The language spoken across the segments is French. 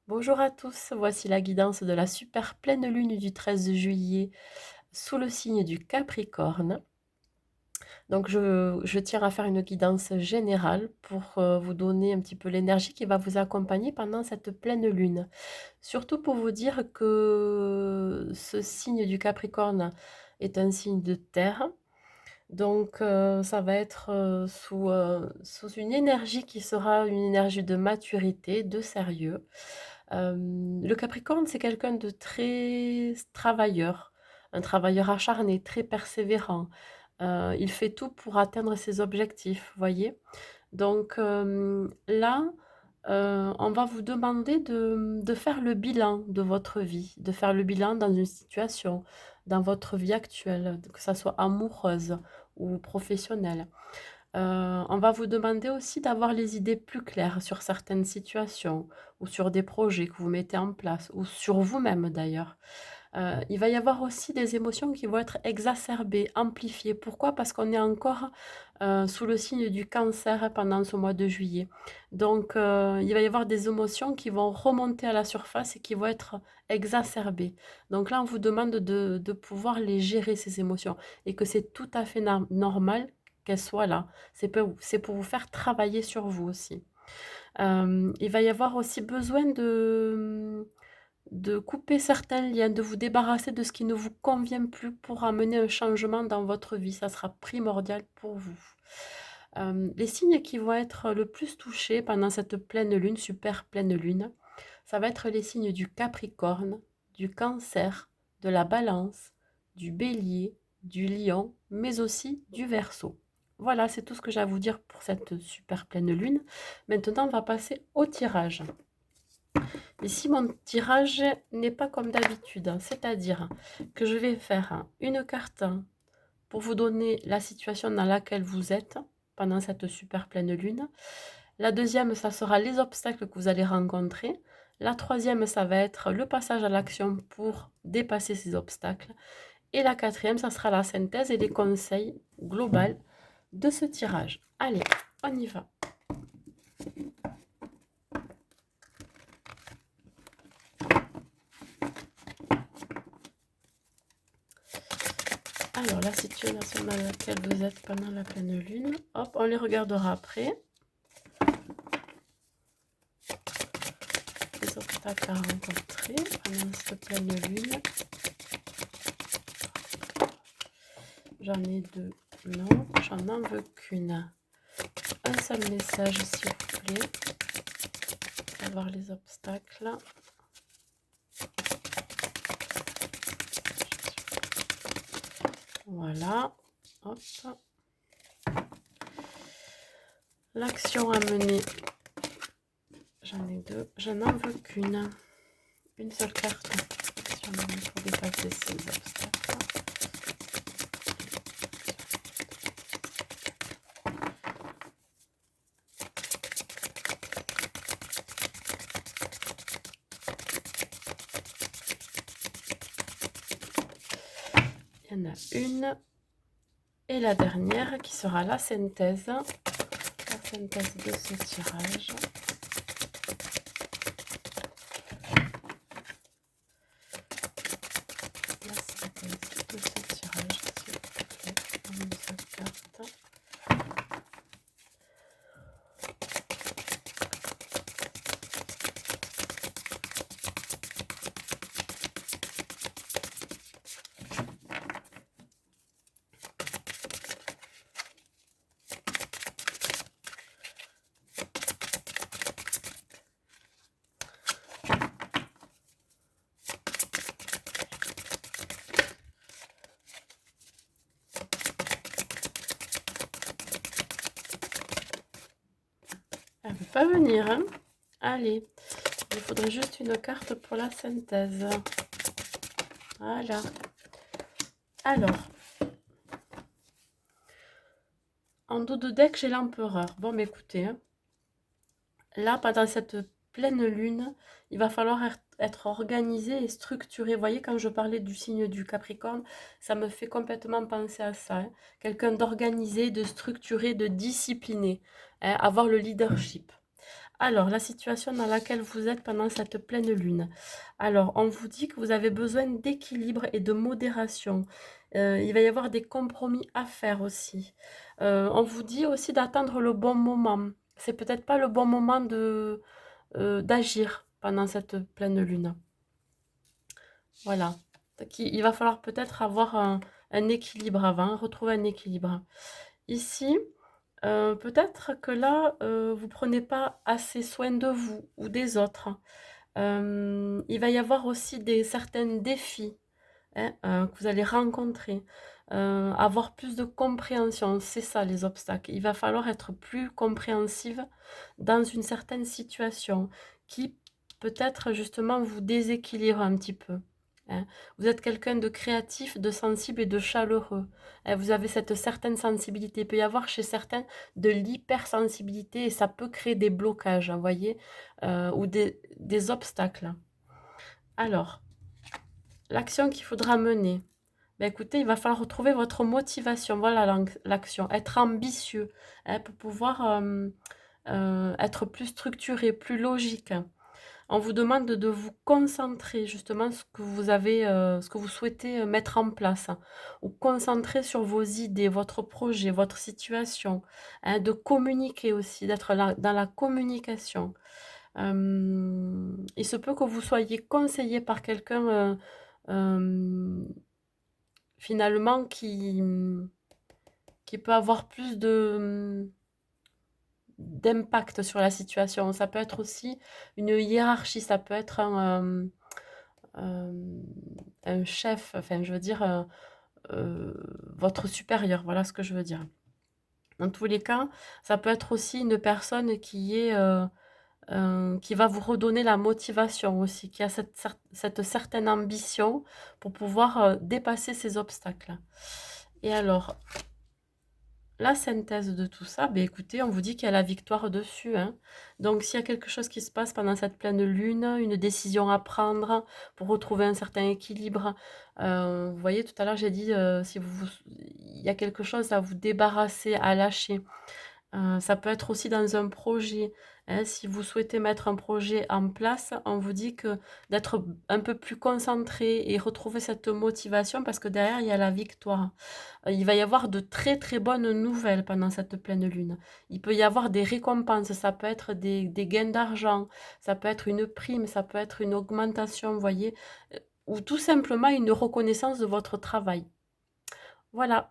Bonjour à tous, voici la guidance de la super pleine lune du 13 juillet sous le signe du Capricorne. Donc je tiens à faire une guidance générale pour vous donner un petit peu l'énergie qui va vous accompagner pendant cette pleine lune. Surtout pour vous dire que ce signe du Capricorne est un signe de terre. Donc ça va être sous une énergie qui sera une énergie de maturité, de sérieux. Le Capricorne, c'est quelqu'un de très travailleur, un travailleur acharné, très persévérant. Il fait tout pour atteindre ses objectifs, voyez? Donc là, on va vous demander de faire le bilan de votre vie, de faire le bilan dans une situation, dans votre vie actuelle, que ça soit amoureuse ou professionnelle. On va vous demander aussi d'avoir les idées plus claires sur certaines situations ou sur des projets que vous mettez en place ou sur vous-même d'ailleurs. Il va y avoir aussi des émotions qui vont être exacerbées, amplifiées. Pourquoi? Parce qu'on est encore, sous le signe du Cancer pendant ce mois de juillet. Donc, il va y avoir des émotions qui vont remonter à la surface et qui vont être exacerbées. Donc là, on vous demande de pouvoir les gérer ces émotions et que c'est tout à fait normal qu'elles soient là. C'est pour vous faire travailler sur vous aussi. Il va y avoir aussi besoin de couper certains liens, de vous débarrasser de ce qui ne vous convient plus pour amener un changement dans votre vie. Ça sera primordial pour vous. Les signes qui vont être le plus touchés pendant cette pleine lune, super pleine lune, ça va être les signes du Capricorne, du Cancer, de la Balance, du Bélier, du Lion, mais aussi du Verseau. Voilà, c'est tout ce que j'ai à vous dire pour cette super pleine lune. Maintenant, on va passer au tirage. Ici, mon tirage n'est pas comme d'habitude, c'est-à-dire que je vais faire une carte pour vous donner la situation dans laquelle vous êtes pendant cette super pleine lune. La deuxième, ça sera les obstacles que vous allez rencontrer. La troisième, ça va être le passage à l'action pour dépasser ces obstacles. Et la quatrième, ça sera la synthèse et les conseils globaux de ce tirage. Allez, on y va. Alors, la situation dans laquelle vous êtes pendant la pleine lune, hop, on les regardera après. Les obstacles à rencontrer pendant cette pleine lune. J'en ai deux. Non, j'en en veux qu'une. Un seul message, s'il vous plaît. On va voir les obstacles. Voilà. Hop. L'action à mener. J'en ai deux. Je n'en veux qu'une. Une seule carte. Action à mener pour dépasser ces obstacles. Il y en a une. Et la dernière qui sera la synthèse. La synthèse de ce tirage. La synthèse de ce tirage, s'il vous plaît, en une seule carte. Elle ne veut pas venir, hein? Allez, il faudrait juste une carte pour la synthèse. Voilà. Alors, en dos de deck, j'ai l'empereur. Bon, mais écoutez, hein, là, pendant cette pleine lune, il va falloir être organisé et structuré. Vous voyez, quand je parlais du signe du Capricorne, ça me fait complètement penser à ça, hein. Quelqu'un d'organisé, de structuré, de discipliné, hein, avoir le leadership. Alors, la situation dans laquelle vous êtes pendant cette pleine lune. Alors, on vous dit que vous avez besoin d'équilibre et de modération. Il va y avoir des compromis à faire aussi. On vous dit aussi d'attendre le bon moment. C'est peut-être pas le bon moment d'agir pendant cette pleine lune. Voilà. Donc, il va falloir peut-être avoir un équilibre avant, retrouver un équilibre. Ici, peut-être que là, vous prenez pas assez soin de vous ou des autres. Il va y avoir aussi certains défis, hein, que vous allez rencontrer. Avoir plus de compréhension, c'est ça les obstacles. Il va falloir être plus compréhensive dans une certaine situation qui peut-être justement vous déséquilibre un petit peu, hein. Vous êtes quelqu'un de créatif, de sensible et de chaleureux, hein. Vous avez cette certaine sensibilité. Il peut y avoir chez certains de l'hypersensibilité et ça peut créer des blocages, vous voyez, ou des obstacles. Alors, l'action qu'il faudra mener. Ben écoutez, il va falloir retrouver votre motivation. Voilà l'action. Être ambitieux, hein, pour pouvoir être plus structuré, plus logique. On vous demande de vous concentrer justement sur ce que vous avez, ce que vous souhaitez mettre en place, hein, ou concentrer sur vos idées, votre projet, votre situation, hein, de communiquer aussi, d'être dans la communication. Il se peut que vous soyez conseillé par quelqu'un euh, finalement qui peut avoir plus d'impact sur la situation. Ça peut être aussi une hiérarchie, ça peut être un chef, enfin je veux dire votre supérieur, voilà ce que je veux dire. Dans tous les cas, ça peut être aussi une personne qui va vous redonner la motivation aussi, qui a cette certaine ambition pour pouvoir dépasser ces obstacles. Et alors, la synthèse de tout ça, ben écoutez, on vous dit qu'il y a la victoire dessus, hein. Donc, s'il y a quelque chose qui se passe pendant cette pleine lune, une décision à prendre pour retrouver un certain équilibre, vous voyez, tout à l'heure, j'ai dit, si il y a quelque chose à vous débarrasser, à lâcher. Ça peut être aussi dans un projet, hein. Si vous souhaitez mettre un projet en place, on vous dit que d'être un peu plus concentré et retrouver cette motivation parce que derrière, il y a la victoire. Il va y avoir de très, très bonnes nouvelles pendant cette pleine lune. Il peut y avoir des récompenses, ça peut être des gains d'argent, ça peut être une prime, ça peut être une augmentation, vous voyez? Ou tout simplement une reconnaissance de votre travail. Voilà.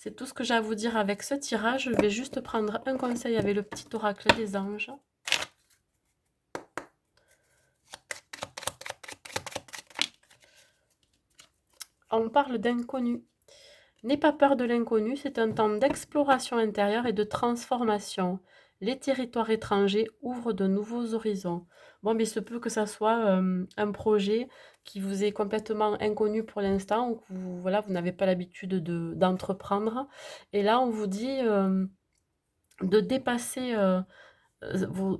C'est tout ce que j'ai à vous dire avec ce tirage. Je vais juste prendre un conseil avec le petit oracle des anges. On parle d'inconnu. N'aie pas peur de l'inconnu, c'est un temps d'exploration intérieure et de transformation. Les territoires étrangers ouvrent de nouveaux horizons. Bon, mais il se peut que ça soit un projet qui vous est complètement inconnu pour l'instant ou que voilà, vous n'avez pas l'habitude d'entreprendre. Et là, on vous dit de dépasser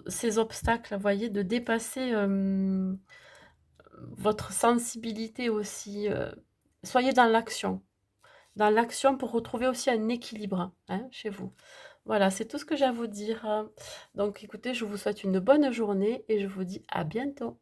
ces obstacles, vous voyez, de dépasser votre sensibilité aussi. Soyez dans l'action pour retrouver aussi un équilibre, hein, chez vous. Voilà, c'est tout ce que j'ai à vous dire. Donc écoutez, je vous souhaite une bonne journée et je vous dis à bientôt.